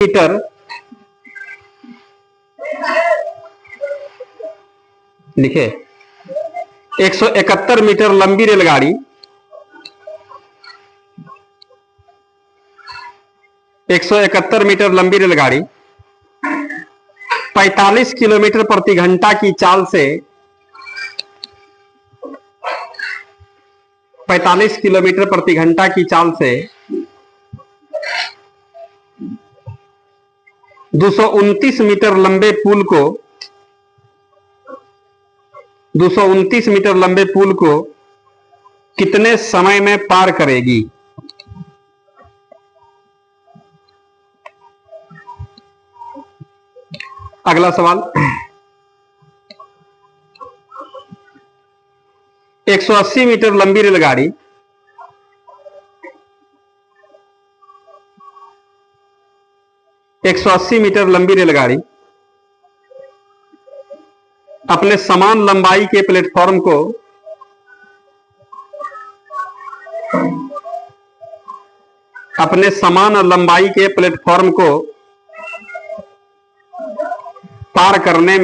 Metre लिखे 171 metre लंबी रेलगाड़ी 171 मीटर लंबी रेलगाड़ी 45 किलोमीटर प्रति घंटा की चाल से 45 किलोमीटर प्रति घंटा की चाल से 229 मीटर लंबे पुल को 229 मीटर लंबे पुल को कितने समय में पार करेगी? अगला सवाल 180 मीटर लंबी रेलगाड़ी 180 मीटर लंबी रेलगाड़ी अपने समान लंबाई के प्लेटफॉर्म को अपने समान लंबाई के प्लेटफॉर्म को पार करने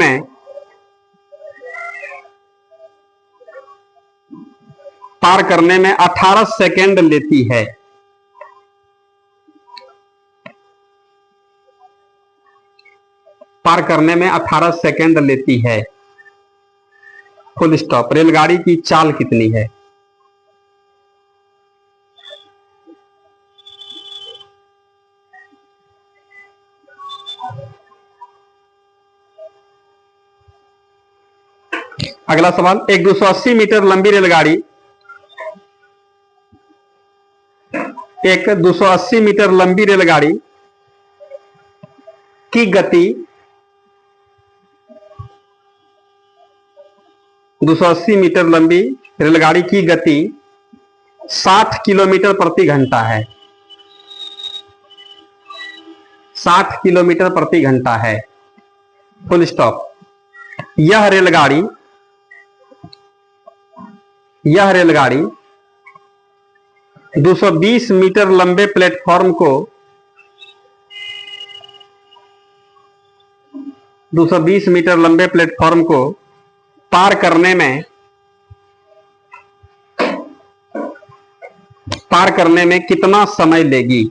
में 18 सेकेंड लेती है। पार करने में 18 सेकेंड लेती है। Full stop. रेलगाड़ी की चाल कितनी है? अगला सवाल 280 मीटर लंबी रेलगाड़ी 280 मीटर लंबी रेलगाड़ी की गति 280 मीटर लंबी रेलगाड़ी की गति 60 किलोमीटर प्रति घंटा है। 60 किलोमीटर प्रति घंटा है। Full stop. यह रेलगाड़ी 220 मीटर लंबे प्लेटफॉर्म को 220 मीटर लंबे प्लेटफॉर्म को पार करने में कितना समय लेगी?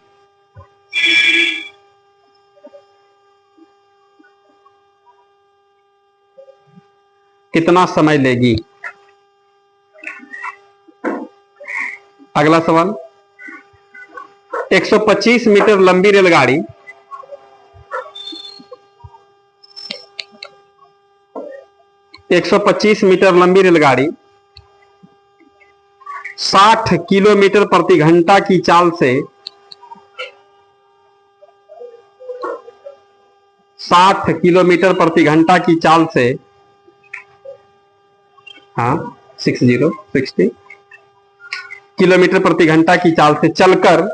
कितना समय लेगी? अगला सवाल 125 मीटर लंबी रेलगाड़ी 125 मीटर लंबी रेलगाड़ी 60 किलोमीटर प्रति घंटा की चाल से 60 किलोमीटर प्रति घंटा की चाल से 60 किलोमीटर प्रति घंटा की चाल से चलकर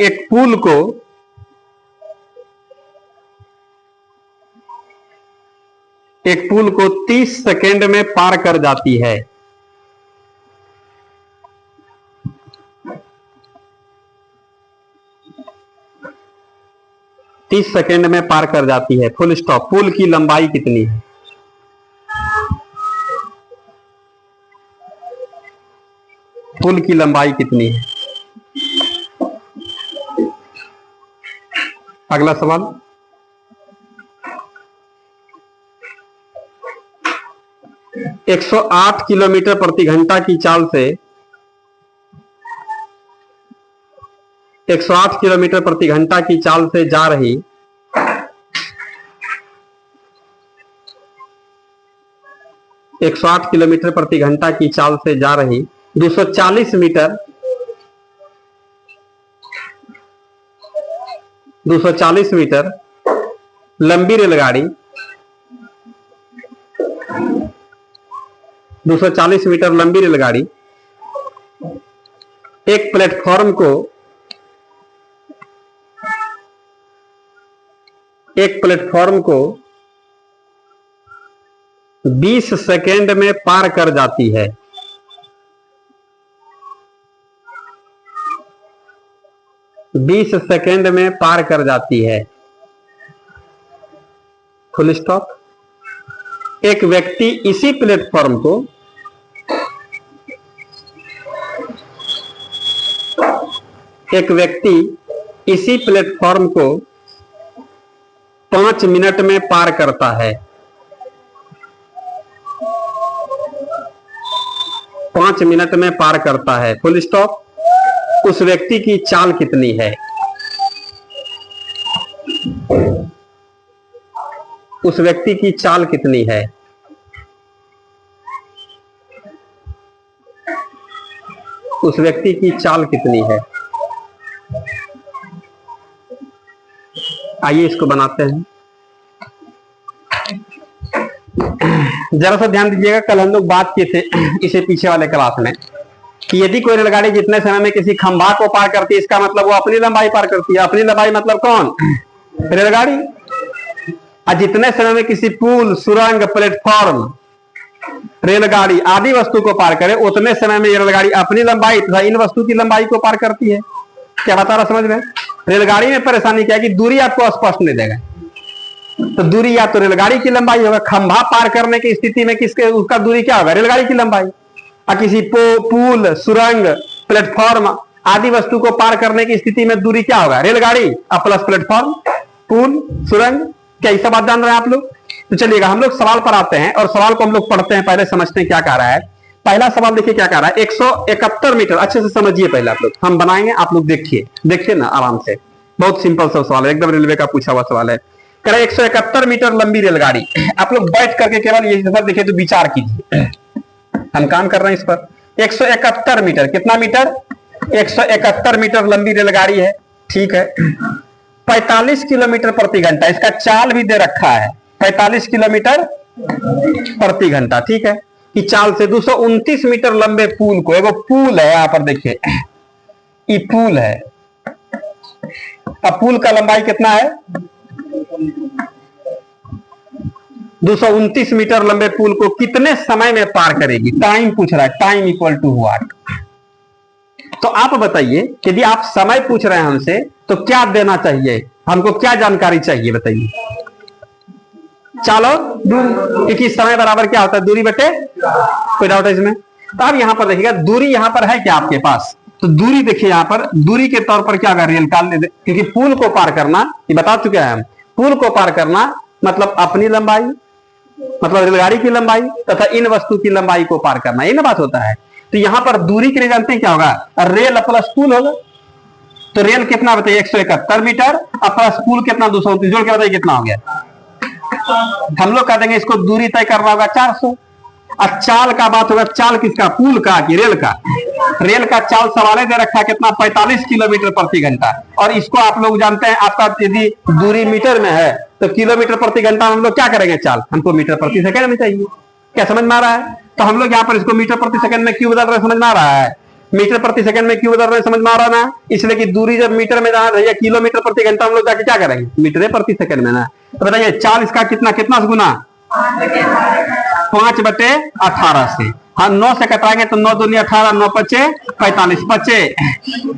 एक पुल को 30 सेकेंड में पार कर जाती है। 30 सेकेंड में पार कर जाती है। Full stop. पुल की लंबाई कितनी है? पुल की लंबाई कितनी है? अगला सवाल 108 किलोमीटर प्रति घंटा की चाल से 108 किलोमीटर प्रति घंटा की चाल से जा रही 108 किलोमीटर प्रति घंटा की चाल से जा रही 240 मीटर लंबी रेलगाड़ी 240 मीटर लंबी रेलगाड़ी एक प्लेटफॉर्म को 20 सेकेंड में पार कर जाती है। 20 सेकेंड में पार कर जाती है। Full stop. एक व्यक्ति इसी प्लेटफॉर्म को इसी प्लेटफॉर्म को 5 मिनट में पार करता है। 5 मिनट में पार करता है। Full stop. उस व्यक्ति की चाल कितनी है? उस व्यक्ति की चाल कितनी है? उस व्यक्ति की चाल कितनी है? आइए इसको बनाते हैं। जरा सा ध्यान दीजिएगा, कल हम लोग बात किए थे इसे पीछे वाले क्लास में कि यदि कोई रेलगाड़ी जितने समय में किसी खंभा को पार करती है, इसका मतलब वो अपनी लंबाई पार करती है। अपनी लंबाई मतलब कौन? रेलगाड़ी। और जितने समय में किसी पुल, सुरंग, प्लेटफॉर्म, रेलगाड़ी आदि वस्तु को पार करे, उतने समय में ये रेलगाड़ी अपनी लंबाई तथा इन वस्तु की लंबाई को पार करती है। क्या बता रहा समझ में? रेलगाड़ी में परेशानी क्या है कि दूरी आपको स्पष्ट नहीं देगा। तो दूरी या तो रेलगाड़ी की लंबाई होगा। खंभा पार करने की स्थिति में किसके उसका दूरी क्या होगा? रेलगाड़ी की लंबाई। और किसी पुल, सुरंग, प्लेटफॉर्म आदि वस्तु को पार करने की स्थिति में दूरी क्या होगा? रेलगाड़ी प्लस प्लेटफॉर्म, पुल, सुरंग। क्या ये सब बात जान रहे हैं आप लोग? तो चलिएगा हम लोग सवाल पर आते हैं और सवाल को हम लोग पढ़ते हैं, पहले समझते हैं क्या कह रहा है। पहला सवाल देखिए क्या कह रहा है। 171 मीटर। अच्छे से समझिए पहले आप लोग, हम बनाएंगे, आप लोग देखिए ना आराम से। बहुत सिंपल सा सवाल है, एकदम रेलवे का पूछा हुआ सवाल है। कह रहा है 171 मीटर लंबी रेलगाड़ी। आप लोग बैठ करके केवल ये सवाल देखिए तो विचार कीजिए। हम काम कर रहे हैं इस पर। 171 मीटर। कितना मीटर? 171 मीटर लंबी रेलगाड़ी है। ठीक है। 45 किलोमीटर प्रति घंटा। इसका चाल भी दे रखा है 45 किलोमीटर प्रति घंटा। ठीक है। कि चाल से 229 मीटर लंबे पुल को, एगो पुल है यहां पर देखिए, ये पुल है। अब पुल का लंबाई कितना है? 229 मीटर लंबे पुल को कितने समय में पार करेगी? टाइम पूछ रहा है। Time equal to what? तो आप बताइए, यदि आप समय पूछ रहे हैं हमसे तो क्या देना चाहिए हमको? क्या जानकारी चाहिए बताइए? चलो क्योंकि समय बराबर क्या होता है? दूरी बटे। कोई डाउट है इसमें? तो अब यहां पर देखिएगा, दूरी यहां पर है क्या आपके पास? तो दूरी देखिए यहां पर, दूरी के तौर पर क्या होगा? रेल काल। क्योंकि पुल को पार करना, ये बता चुके हैं हम, पुल को पार करना मतलब अपनी लंबाई, मतलब रेलगाड़ी की लंबाई तथा इन वस्तु की लंबाई को पार करना, ये ना बात होता है। तो यहां पर दूरी के लिए जानते हैं क्या होगा? रेल प्लस पुल होगा। तो रेल कितना बताइए? 171 मीटर और प्लस पुल कितना? 229। जोड़ के बताइए कितना हो गया? हम लोग कह देंगे इसको दूरी तय करना होगा 400। और चाल का बात होगा। चाल किसका? पुल का कि रेल का? रेल का चाल सवाले दे रखा है कितना? 45 किलोमीटर प्रति घंटा। और इसको आप लोग जानते हैं, आपका यदि दूरी मीटर में है तो किलोमीटर प्रति घंटा हम लोग क्या करेंगे? चाल हमको मीटर प्रति सेकंड में चाहिए। क्या समझ में आ रहा है? तो हम लोग यहाँ पर इसको मीटर प्रति सेकंड में क्यों बदल रहे हैं? समझ में आ रहा है? मीटर प्रति सेकंड में क्यों बदल रहे हैं? समझ में आ रहा है ना? इसलिए कि दूरी जब मीटर में जाना है, किलोमीटर प्रति घंटा हम लोग जाके क्या करेंगे? मीटर प्रति सेकंड में ना। तो बताइए चाल इसका कितना से गुना? 5/18 से। हाँ 9 से कटाएंगे तो 9 दूनी 18, 9 पचे 45,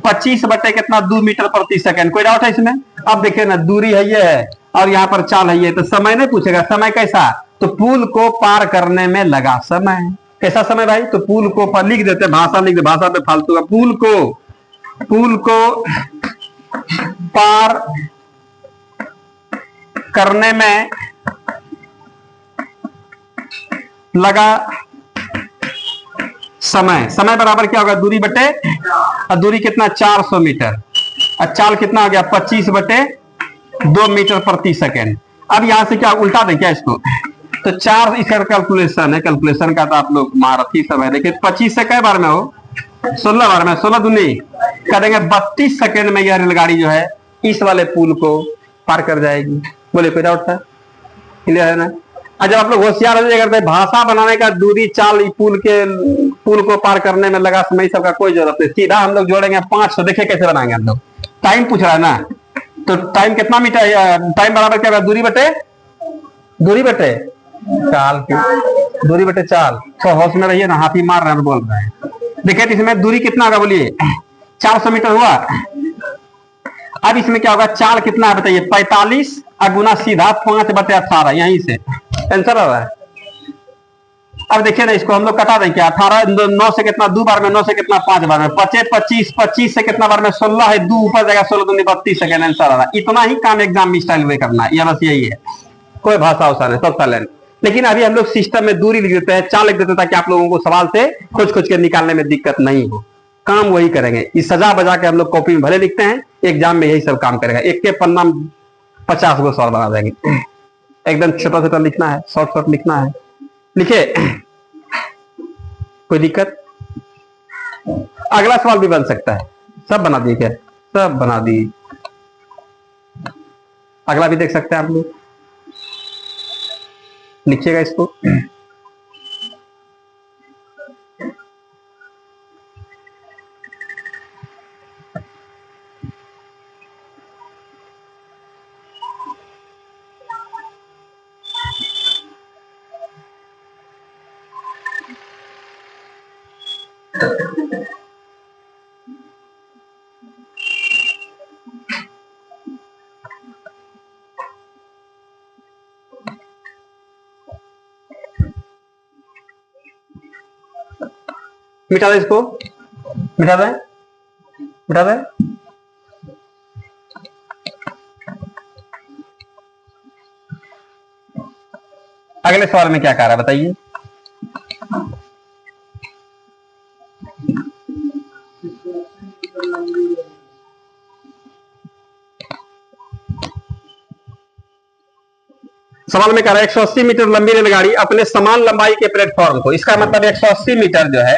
25 बटे कितना? 2 मीटर प्रति सेकंड। कोई डाउट है इसमें? अब देखिए ना, दूरी है ये है और यहाँ पर चाल है ये। तो समय नहीं पूछेगा। समय कैसा? तो पुल को पार करने में लगा समय। कैसा समय भाई? तो पुल को पर लिख देते, भाषा लिख दे, भाषा पे फालतू का। पुल को पार करने में लगा समय। समय बराबर क्या होगा? दूरी बटे, और दूरी कितना? 400 मीटर। और चाल कितना हो गया? 25/2 मीटर प्रति सेकेंड। अब यहां से क्या उल्टा दें क्या इसको? तो 4 इसका कैलकुलेशन है, कैलकुलेशन का तो आप लोग महारथी सब है। देखिए 25 से कई बार में हो? 16 बार में। 16 दूनी कह देंगे 32 सेकेंड में यह रेलगाड़ी जो है इस वाले पुल को पार कर जाएगी। बोले कोई डाउट था? क्लियर है ना? जब आप लोग होशियार हो जाएगा, भाषा बनाने का दूरी, चाल, पुल को पार करने में लगा समय, सबका कोई जरूरत नहीं। सीधा हम लोग जोड़ेंगे 500। देखिए कैसे बनाएंगे हम लोग। टाइम पूछ रहा है ना, तो टाइम कितना मीटर? टाइम बराबर क्या? दूरी बटे चाल की, दूरी बटे चाल। तो होश में रहिए ना, हाथी मार रहे हैं बोल रहे हैं। देखिए इसमें दूरी कितना होगा? बोलिए 400 मीटर हुआ। अब इसमें क्या होगा, चाल कितना है बताइए, 45 और गुना सीधा 5/18, यहीं से आंसर आ रहा है। अब देखिए ना, इसको हम लोग कटा दें क्या, 18 9 से कितना 2 बार में, 9 से कितना 5 बार में, 25 25 25 से कितना बार में 16 है, 2 ऊपर जाएगा 16 दूनी 32 सेकंड, आंसर आ रहा। इतना ही काम एग्जाम में स्टाइल में करना है, बस यही है, कोई भाषा उषा नहीं, सब टैलेंट। लेकिन अभी हम लोग सिस्टम में दूरी लिख देते हैं, चाल लिख देते हैं, ताकि आप लोगों को सवाल से खोज खोज के निकालने में दिक्कत नहीं हो। काम वही करेंगे, इस सजा बजा के हम लोग कॉपी में भले लिखते हैं, एग्जाम में यही सब काम करेगा। एक के पन्ना 50 गो सवाल बना देंगे, एकदम छोटा छोटा लिखना है, शॉर्ट शॉर्ट लिखना है, लिखे, कोई दिक्कत। अगला सवाल भी बन सकता है, सब बना दिए क्या, सब बना दिए। अगला भी देख सकते हैं आप लोग, लिखिएगा इसको। मिटा दे इसको, मिटा दे, मिटा दे। अगले सवाल में क्या कह रहा है बताइए, सवाल में कह रहा है 180 मीटर लंबी रेलगाड़ी अपने समान लंबाई के प्लेटफॉर्म को, इसका मतलब 180 मीटर जो है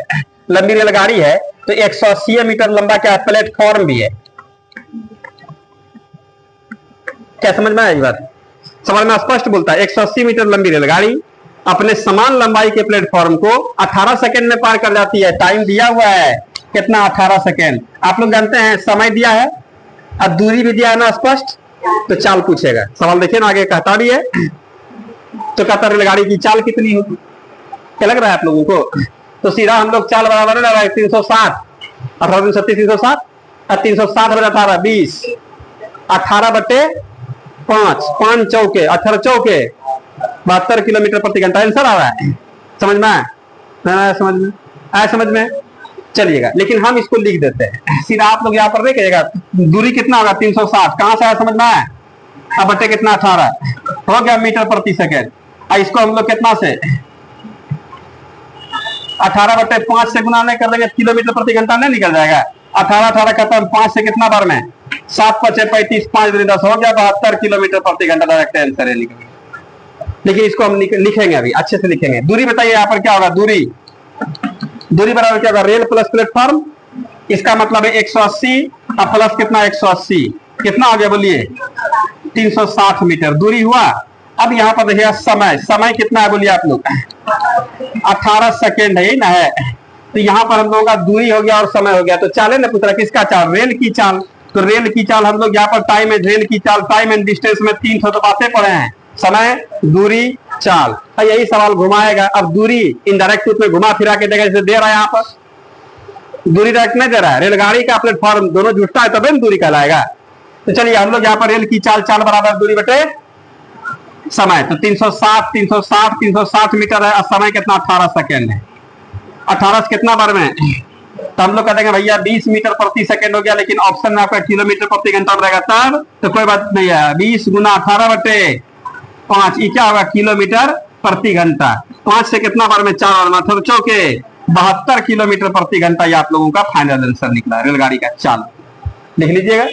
लंबी रेलगाड़ी है, तो 180 मीटर लंबा क्या है, प्लेटफॉर्म भी है। क्या समझ में आया ये बात, सवाल में स्पष्ट बोलता है 180 मीटर लंबी रेलगाड़ी अपने समान लंबाई के प्लेटफॉर्म को 18 सेकंड में पार कर जाती है। टाइम दिया हुआ है कितना, 18 सेकंड। आप लोग जानते हैं समय दिया है और दूरी भी दिया है ना स्पष्ट, तो चाल पूछेगा। सवाल देखिए ना, आगे कहता भी है, तो कहता रेलगाड़ी की चाल कितनी होगी, क्या लग रहा है आप लोगों को, तो सीधा हम लोग चाल बराबर लगा 360, 18 360 360 और 360 बटे 18 20, 18/5, 5 चौके 18 चौके 72 किलोमीटर प्रति घंटा, आंसर आ रहा है। समझ में आया, समझ में आया, समझ में चलिएगा। लेकिन हम इसको लिख देते हैं सीधा, आप लोग यहाँ पर देखिएगा दूरी कितना होगा 360, कहां से आया समझ में आया, अब बटे कितना 18 हो गया मीटर प्रति सेकेंड। इसको हम लोग कितना से 18/5 से गुना नहीं कर देंगे, किलोमीटर प्रति घंटा नहीं निकल जाएगा। 18 18 खत्म, 5 से कितना बार में, 7 5 35, 5 10 हो गया 72 किलोमीटर प्रति घंटा, डायरेक्ट आंसर है निकल। लेकिन इसको हम लिखेंगे, अभी अच्छे से लिखेंगे। दूरी बताइए यहाँ पर क्या होगा, दूरी बराबर क्या होगा, रेल प्लस प्लेटफॉर्म, इसका मतलब है 180 और प्लस कितना 180, कितना हो गया बोलिए 360 मीटर दूरी हुआ। अब यहाँ पर देखिए समय कितना है बोलिए आप लोग, 18 सेकेंड है ना है, तो यहाँ पर हम लोगों का दूरी हो गया और समय हो गया। तो चाले ना पुत्रा, किसका चाल, रेल की चाल। तो रेल की चाल हम लोग यहाँ पर टाइम एंड रेल की चाल, टाइम एंड डिस्टेंस में 3 तो बातें पढ़े हैं, समय दूरी चाल, यही सवाल घुमाएगा। अब दूरी इनडायरेक्ट रूप में घुमा फिरा के देगा, जैसे दे रहा है यहाँ पर दूरी डायरेक्ट नहीं दे रहा है, रेलगाड़ी का प्लेटफॉर्म दोनों जुटता है तभी दूरी कहलाएगा। तो चलिए हम लोग यहाँ पर रेल की चाल, चाल बराबर दूरी बटे समय, तो 360 मीटर है और समय कितना 18 सेकेंड है। 18 से कितना बार में, तो हम लोग कह देंगे भैया 20 मीटर प्रति सेकेंड हो गया, लेकिन ऑप्शन में आपका किलोमीटर प्रति घंटा रहेगा तब तो कोई बात नहीं है। 20 गुना 18/5, ये क्या होगा किलोमीटर प्रति घंटा। 5 से कितना बार में, 4 बार में, चौके 72 किलोमीटर प्रति घंटा। ये आप लोगों का फाइनल आंसर निकला रेलगाड़ी का चाल, लिख लीजिएगा।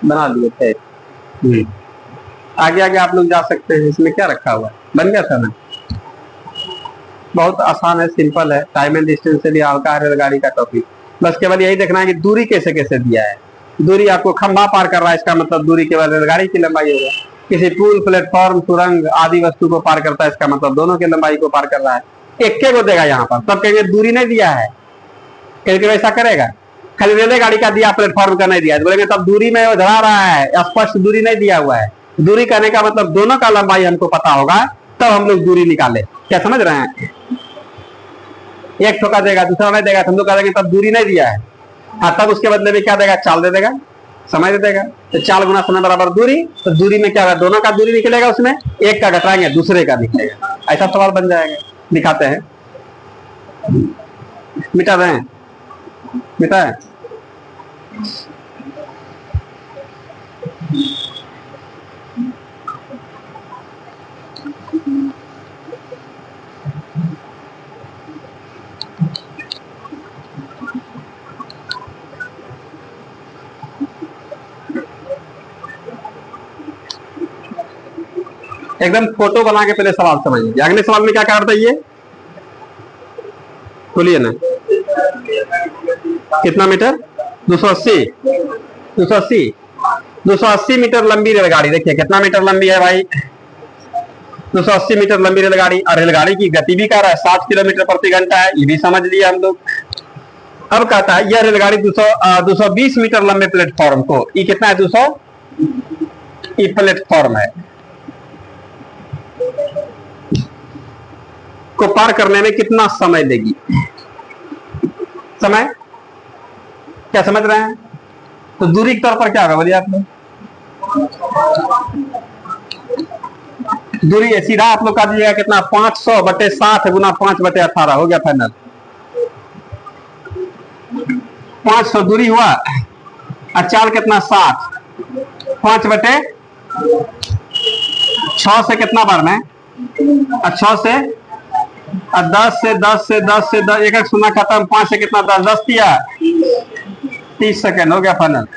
बना दिए थे, आगे आगे आप लोग जा सकते हैं। इसमें क्या रखा हुआ है, बन गया था ना, बहुत आसान है, सिंपल है, टाइम एंड डिस्टेंस से भी हल्का है रेलगाड़ी का टॉपिक। बस केवल यही देखना है कि दूरी कैसे कैसे दिया है। दूरी आपको खंभा पार कर रहा है, इसका मतलब दूरी केवल रेलगाड़ी की लंबाई होगा। किसी पुल, प्लेटफॉर्म, सुरंग आदि वस्तु को पार करता है, इसका मतलब दोनों की लंबाई को पार कर रहा है। एक को देगा यहाँ पर, तब कहेंगे दूरी नहीं दिया है, कहीं वैसा करेगा, खाली रेलगाड़ी का दिया प्लेटफॉर्म का नहीं दिया, बोलेंगे तब दूरी में बढ़ा रहा है, स्पष्ट दूरी नहीं दिया हुआ है। दूरी कहने का मतलब दोनों का लंबाई हमको पता होगा तब हम लोग दूरी निकाले। क्या समझ रहे हैं? एक ठोका देगा दूसरा नहीं देगा, हम लोग कह देंगे तब दूरी नहीं दिया है। हाँ, तब उसके बदले में क्या देगा? चाल दे देगा, समय दे देगा। तो चाल गुना समय बराबर दूरी, तो दूरी में क्या होगा? दोनों का दूरी निकलेगा, उसमें एक का घटाएंगे दूसरे का निकलेगा। ऐसा सवाल बन जाएगा। दिखाते हैं, मिटा दें, मिटा है। एकदम फोटो बना के पहले सवाल समझिए। अगले सवाल में क्या करता है ये बोलिए ना। कितना मीटर? 280। 280 280 मीटर लंबी रेलगाड़ी। देखिए कितना मीटर लंबी है भाई? 280 मीटर लंबी रेलगाड़ी। और रेलगाड़ी की गति भी कह रहा है 60 किलोमीटर प्रति घंटा है, ये भी समझ लिया हम लोग। अब कहता है यह रेलगाड़ी 220 मीटर लंबे प्लेटफॉर्म को, ये कितना है? 200 ये प्लेटफॉर्म है को पार करने में कितना समय लेगी? समय क्या समझ रहे हैं? तो दूरी के तौर पर क्या होगा बोलिए आप लोग? दूरी सीधा आप लोग का दीजिएगा कितना? 500/60 गुना 5/18 हो गया फाइनल। 500 दूरी हुआ और चाल कितना? 60। 5/6 से कितना बढ़ना है? और 6 से 10 से 10 से 10 से 10 एक सुना खत्म। 5 से कितना? 10 10 दिया 30 सेकेंड हो गया फाइनल।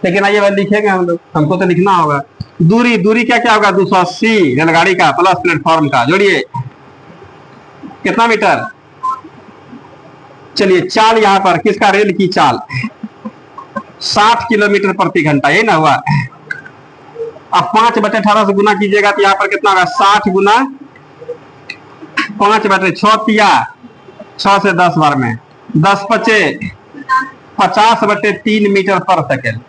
लेकिन आइए बात लिखेंगे हम लोग, हमको तो लिखना होगा। दूरी दूरी क्या क्या होगा? 280 रेलगाड़ी का प्लस प्लेटफॉर्म का जोड़िए कितना मीटर? चलिए चाल यहां पर किसका? रेल की चाल 60 किलोमीटर प्रति घंटा, ये ना हुआ। अब 5/18 से गुना कीजिएगा तो यहाँ पर कितना होगा? 60 गुना 5/6 दिया 6 से 10 बार में 10 पचे 50/3 मीटर पर सेकेंड।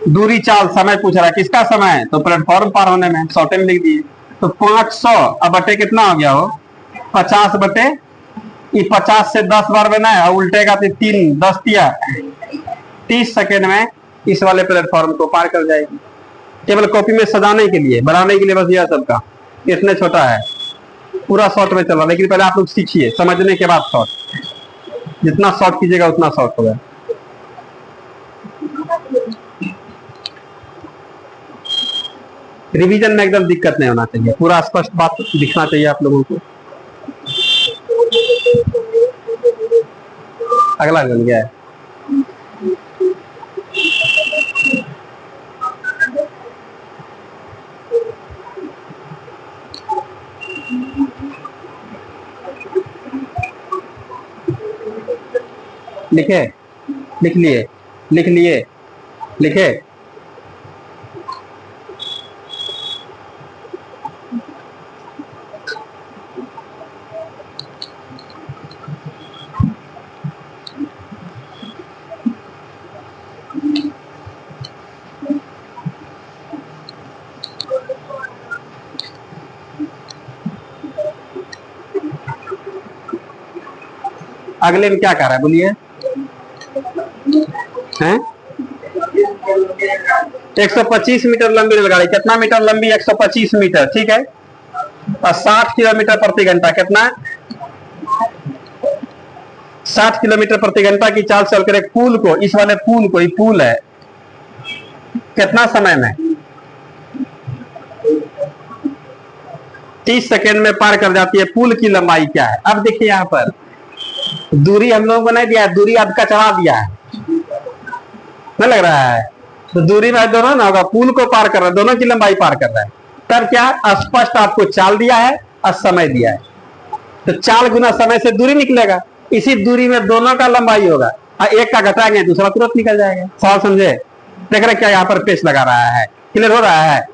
दूरी चाल समय पूछ रहा है, किसका समय? तो प्लेटफॉर्म पार होने में, शॉर्टे में लिख दिए। तो 500 अब बटे कितना हो गया हो? 50 से 10 बार में ना उल्टेगा तो 3 10 दिया 30 सेकेंड में इस वाले प्लेटफॉर्म को पार कर जाएगी। केवल कॉपी में सजाने के लिए, बनाने के लिए बस यह सबका इतने छोटा है, पूरा शॉर्ट में चला। लेकिन पहले आप लोग सीखिए, समझने के बाद शॉर्ट, जितना शॉर्ट कीजिएगा उतना शॉर्ट होगा। रिवीजन में एकदम दिक्कत नहीं होना चाहिए, पूरा स्पष्ट बात दिखना चाहिए आप लोगों को। अगला बन गया है लिखे, लिख लिए, लिख लिए, लिखे। अगले में क्या कर रहा है बोलिए? हैं 125 मीटर लंबी रेलगाड़ी। कितना मीटर लंबी? 125 मीटर, ठीक है। और 60 किलोमीटर प्रति घंटा कितना? 60 किलोमीटर प्रति घंटा की चाल चलकर एक पुल को, इस वाले पुल को, ये पुल है, कितना समय में? 30 सेकेंड में पार कर जाती है। पुल की लंबाई क्या है? अब देखिए यहाँ पर दूरी हम लोगों को नहीं दिया है, दूरी आपका चढ़ा दिया है, नहीं लग रहा है? तो दूरी में दोनों ना होगा, पुल को पार कर रहा है, दोनों की लंबाई पार कर रहा है। तब क्या? स्पष्ट आपको चाल दिया है और समय दिया है, तो चाल गुना समय से दूरी निकलेगा। इसी दूरी में दोनों का लंबाई होगा और एक का घटाएंगे दूसरा तुरंत निकल जाएगा। सवाल समझे? देख रहे क्या यहाँ पर पेश लगा रहा है? क्लियर हो रहा है?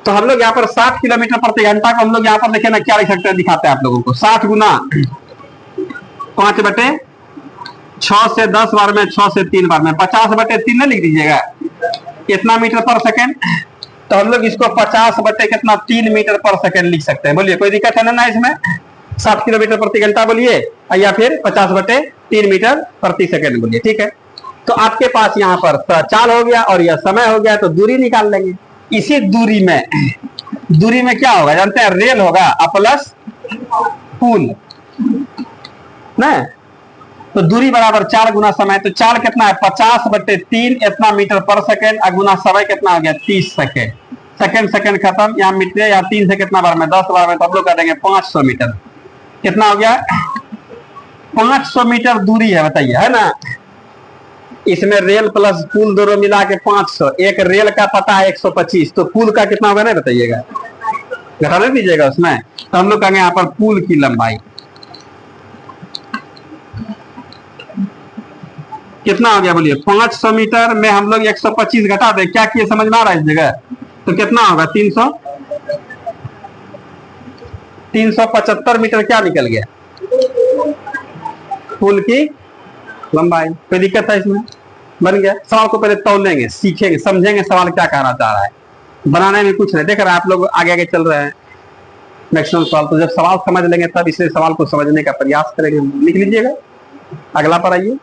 तो हम लोग यहाँ पर 60 किलोमीटर प्रति घंटा को हम लोग यहाँ पर देखे ना क्या लिख सकते हैं, दिखाते हैं आप लोगों को। 60 गुना 5/6 से 10 बार में 6 से 3 बार में 50/3 नहीं लिख दीजिएगा, इतना मीटर पर सेकेंड, तो हम लोग इसको 50 बटे कितना 3 मीटर पर सेकेंड लिख सकते हैं। बोलिए कोई दिक्कत है ना इसमें? 7 किलोमीटर प्रति घंटा बोलिए, या फिर 50 बटे 3 मीटर प्रति सेकेंड बोलिए। ठीक है, तो आपके पास यहाँ पर चाल हो गया और यह समय हो गया, तो दूरी निकाल लेंगे। इसी दूरी में क्या होगा जानते हैं? रेल होगा प्लस पुल ना, तो दूरी बराबर 4 गुना समय। तो चाल कितना है? 50 बटे 3 इतना मीटर पर सेकेंड, गुना समय कितना हो गया? 30 सेकेंड। सेकेंड खत्म, यहाँ मीटर, यहाँ 3 से कितना बार में? 10 बार में, तो हम लोग कर देंगे 500 मीटर। कितना हो गया? 500 मीटर दूरी है, बताइए, है ना? इसमें रेल प्लस पुल दोनों मिला के 500। एक रेल का पता है 125, तो पुल का कितना होगा ना बताइएगा, घटा नहीं दीजिएगा उसमें। तो हम लोग कहेंगे यहाँ पर पुल की लंबाई कितना हो गया बोलिए? 500 मीटर में हम लोग 125 घटा दे, क्या किए समझ में आ रहा है इस जगह? तो कितना होगा? 375 मीटर क्या निकल गया? पुल की लंबाई। कोई दिक्कत है इसमें? बन गया। सवाल को पहले तौलेंगे, सीखेंगे, समझेंगे सवाल क्या कहना चाह रहा है। बनाने में कुछ नहीं, देख रहे हैं आप लोग आगे आगे चल रहे हैं मैक्सिमम सवाल। तो जब सवाल समझ लेंगे तब इसलिए सवाल को समझने का प्रयास करेंगे। लिख लीजिएगा, अगला पर आइए।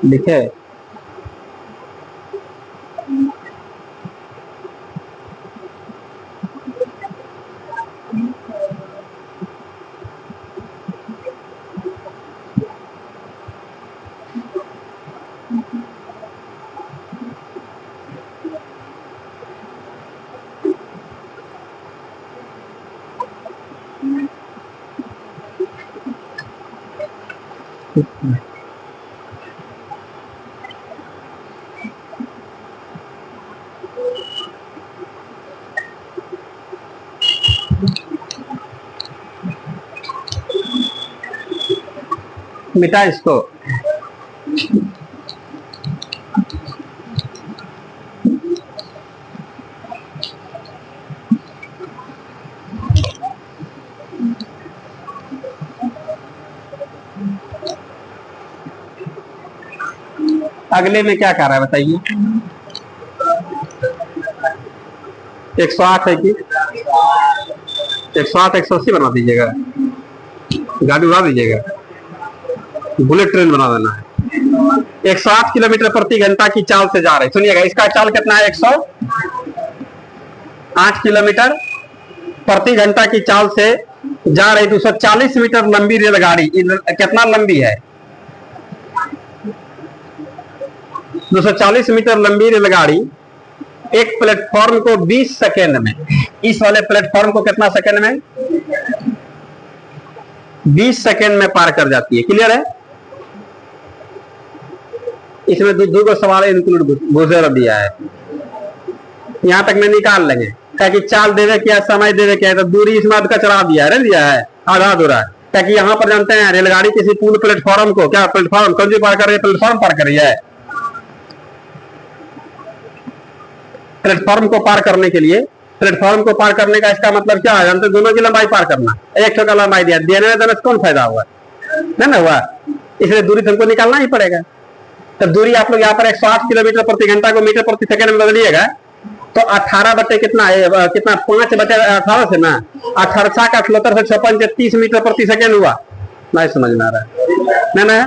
लिखे मिटा इसको। अगले में क्या कर रहा है बताइए? 108 है कि 108 180 बना दीजिएगा, गाड़ी उड़ा दीजिएगा, बुलेट ट्रेन बना देना है। 108 किलोमीटर प्रति घंटा की चाल से जा रहे। सुनिएगा, इसका चाल कितना है? 108 किलोमीटर प्रति घंटा की चाल से जा रही 240 मीटर लंबी रेलगाड़ी। कितना लंबी है? 240 मीटर लंबी रेलगाड़ी एक प्लेटफॉर्म को 20 सेकेंड में, इस वाले प्लेटफॉर्म को कितना सेकेंड में? 20 सेकेंड में पार कर जाती है। क्लियर है? इसमें दो को सवाल इंक्लूड गुजर दिया है, यहां तक में निकाल लेंगे। ताकि चाल देवे क्या, समय देवे क्या है, तो दूरी इसमें आधा चढ़ा दिया है, दिया है आधा अधूरा। ताकि यहां पर जानते हैं रेलगाड़ी किसी पुल प्लेटफॉर्म को, क्या प्लेटफॉर्म कौन सी पार कर रही है? प्लेटफॉर्म पार कर रही है। प्लेटफॉर्म को पार करने के लिए, प्लेटफॉर्म को पार करने का इसका मतलब क्या है जानते? दोनों की लंबाई पार करना। एक का लंबाई दिया, देने में देने से कौन फायदा हुआ? नहीं ना हुआ, इसलिए दूरी तुमको निकालना ही पड़ेगा। तो दूरी आप लोग यहाँ पर 108 किलोमीटर प्रति घंटा को मीटर प्रति सेकंड में बदलिएगा, तो 18 बटे कितना है? कितना 5 बटे 18 से ना, 18 का 78 से 56 30 मीटर प्रति सेकंड हुआ। नहीं समझ में आ रहा है ना?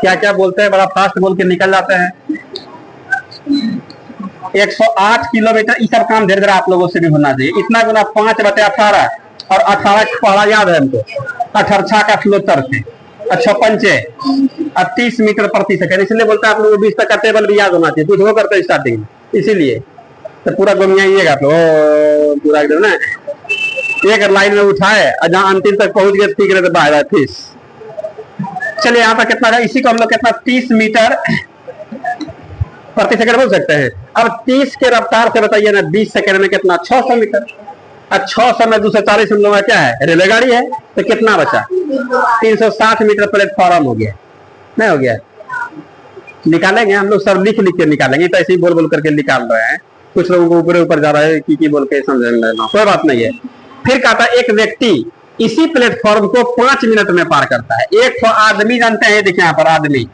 क्या क्या बोलते हैं, बड़ा फास्ट बोल के निकल जाते हैं। 108 किलोमीटर, इस सब काम धीरे धीरे आप लोगों से भी होना चाहिए। इतना गुना 5 बटे 18 और 18 पहला याद है हमको, 18 का 78 से 56 30 मीटर प्रति सेकंड। इसलिए बोलते हैं आप लोग 20 तक का टेबल भी याद होना चाहिए, कुछ वो करते हैं स्टार्टिंग में, इसीलिए तो पूरा घुमियाइएगा तो पूरा एकदम ना एक लाइन में उठाए और जहां अंतिम तक पहुंच गए ठीक रहते बाहर फीस। चलिए यहाँ पर कितना है? इसी को हम लोग कितना 30 मीटर प्रति सेकंड बोल सकते हैं। अब 30 के रफ्तार से बताइए ना 20 सेकंड में कितना? 600 मीटर। और 600 में 240 हम लोग क्या है? रेलगाड़ी है। तो कितना बचा? 360 मीटर प्लेटफॉर्म हो गया, नहीं हो गया? निकालेंगे हम लोग, सब लिख लिख के निकालेंगे, तो ऐसे ही बोल बोल करके निकाल रहे हैं। कुछ लोगों को ऊपर ऊपर जा रहा है की बोल के समझ लेना, कोई बात नहीं है। फिर कहता है एक व्यक्ति इसी प्लेटफॉर्म को 5 मिनट में पार करता है। एक तो आदमी जानते हैं, देखिए यहाँ पर आदमी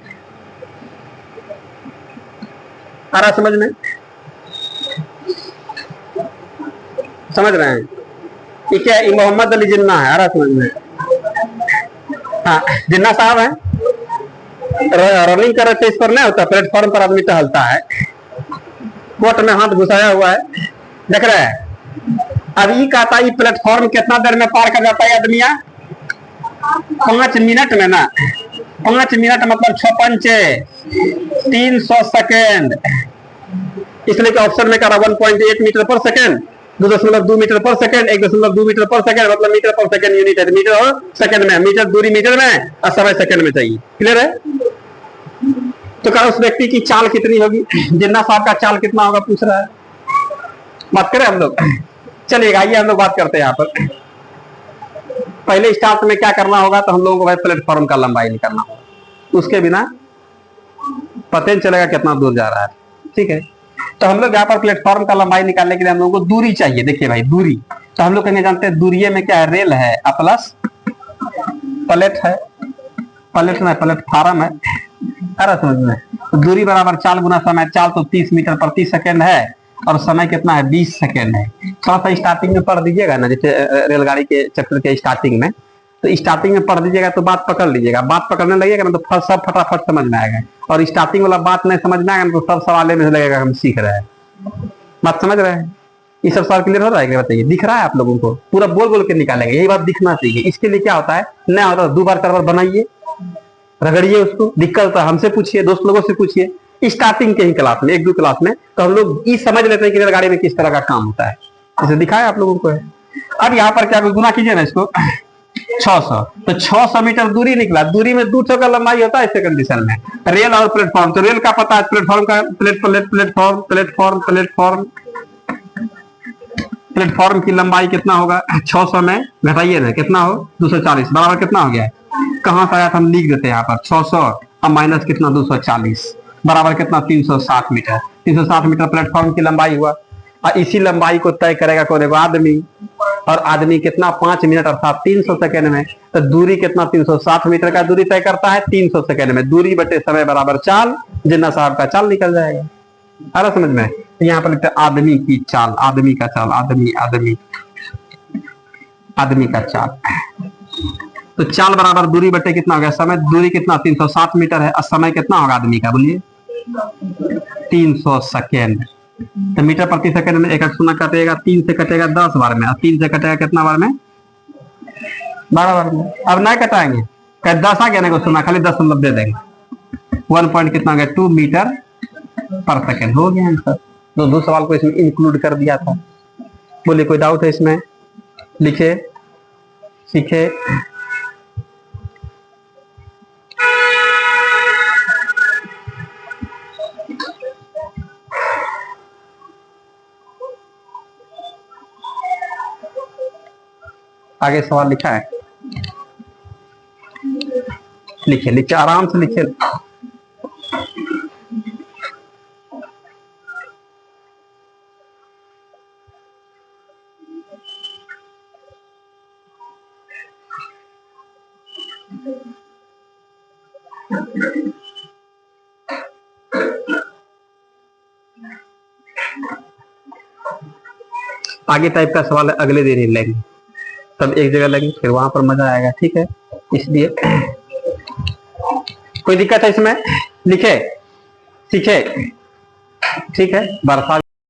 आ रहा समझ में, समझ रहे हैं कि क्या ये मोहम्मद अली जिन्ना है, आ रहा समझ में। हाँ, जिन्ना साहब है, रनिंग कर रहे थे, इस पर नहीं होता, प्लेटफॉर्म पर आदमी टहलता है, कोट में हाथ घुसाया हुआ है, देख रहे हैं। अभी कहता है प्लेटफॉर्म कितना देर में पार कर जाता है आदमिया? 5 मिनट में ना, 5 मिनट मतलब 6 300 सेकेंड। इसलिए ऑप्शन में करा 1.8 मीटर पर सेकेंड, 2.2 मीटर पर सेकेंड, 1.2 मीटर पर सेकेंड, मतलब मीटर पर सेकेंड यूनिट है, मीटर और सेकेंड में, मीटर दूरी मीटर में और समय सेकेंड में चाहिए। क्लियर है? तो कहा उस व्यक्ति की चाल कितनी होगी? जिन्ना साहब का चाल कितना होगा पूछ रहा है, बात करें हम लोग। चलिएगा, आइए हम लोग बात करते हैं यहाँ पर। पहले स्टार्ट में क्या करना होगा, तो हम लोगों को भाई प्लेटफॉर्म का लंबाई निकालना होगा, उसके बिना पता नहीं चलेगा कितना दूर जा रहा है। ठीक है, तो हम लोग यहाँ पर प्लेटफॉर्म का लंबाई निकालने के लिए हम लोगों को दूरी चाहिए। देखिए भाई दूरी, तो हम लोग कहीं जानते हैं दूरी में क्या है, रेल है प्लस प्लेट है, प्लेट में प्लेटफॉर्म है, अरे समझ में। तो दूरी बराबर चाल गुना समय, चाल तो 30 मीटर प्रति सेकेंड है और समय कितना है, 20 सेकेंड है। थोड़ा सा स्टार्टिंग में पढ़ दीजिएगा ना, जैसे रेलगाड़ी के चक्कर के स्टार्टिंग में, तो स्टार्टिंग में पढ़ दीजिएगा तो बात पकड़ लीजिएगा, बात पकड़ने लगेगा ना तो सब फटाफट समझ में आएगा, और स्टार्टिंग वाला बात नहीं समझ में आएगा तो सब सवाल में लगेगा हम सीख रहे हैं। बात समझ रहे हैं? ये सब सवाल क्लियर हो रहा है? बताइए, दिख रहा है आप लोगों को? पूरा बोल बोल के निकालेंगे, यही बात दिखना चाहिए। इसके लिए क्या होता है, नया होता है 2 बार 4 बार बनाइए, रगड़िए उसको, दिक्कत होता है हमसे पूछिए, दोस्त लोगों से पूछिए। स्टार्टिंग के ही क्लास में, 1-2 क्लास में तो हम लोग ये समझ लेते हैं कि रेलगाड़ी में किस तरह का काम होता है, जैसे दिखाया आप लोगों को है। अब यहाँ पर क्या गुना कीजिए ना इसको, 600, तो 600 मीटर दूरी निकला। दूरी में 2 का लंबाई होता है इस कंडीशन में, रेल और प्लेटफॉर्म। तो रेल का पता है, प्लेटफॉर्म का प्लेटफॉर्म की लंबाई कितना होगा, 600 में घटाइए ना, कितना हो 240, बराबर कितना हो गया है, कहां से आया था हम लिख देते हैं यहाँ पर 600 और माइनस कितना 240, बराबर कितना 360 मीटर। 360 मीटर प्लेटफॉर्म की लंबाई हुआ, और इसी लंबाई को तय करेगा कौन, एगो आदमी, और आदमी कितना 5 मिनट अर्थात 300 सेकेंड में। तो दूरी कितना 360 मीटर का दूरी तय करता है 300 सेकेंड में। दूरी बटे समय बराबर चाल, जिन्ना साहब का चाल निकल जाएगा। आ रहा समझ में? यहाँ पर लिखते हैं आदमी की चाल, आदमी का चाल, आदमी आदमी आदमी का चाल। तो चाल बराबर दूरी बटे कितना हो गया समय, दूरी कितना 360 मीटर है, और समय कितना होगा आदमी का, बोलिए 300 सेकेंड। तो मीटर प्रति सेकंड में 1 शून्य कटेगा, 3 से कटेगा 10 बार में, और 3 से कटेगा कितना बार में, 12 बार में। अब नहीं कटाएंगे, 10 आ गया ना शून्य, खाली 10 दे देंगे, 1 पॉइंट कितना हो गया 2 मीटर पर सेकंड हो गया आंसर। तो 2 सवाल को इसमें इंक्लूड कर दिया था। बोलिए कोई डाउट है इसमें? लिखे, सीखे। आगे सवाल लिखा है, लिखे लिखे आराम से लिखे। आगे टाइप का सवाल अगले दिन ही लेंगे, सब एक जगह लेंगे, फिर वहां पर मजा आएगा। ठीक है, इसलिए कोई दिक्कत है इसमें? लिखे, सीखे। ठीक है, बरसात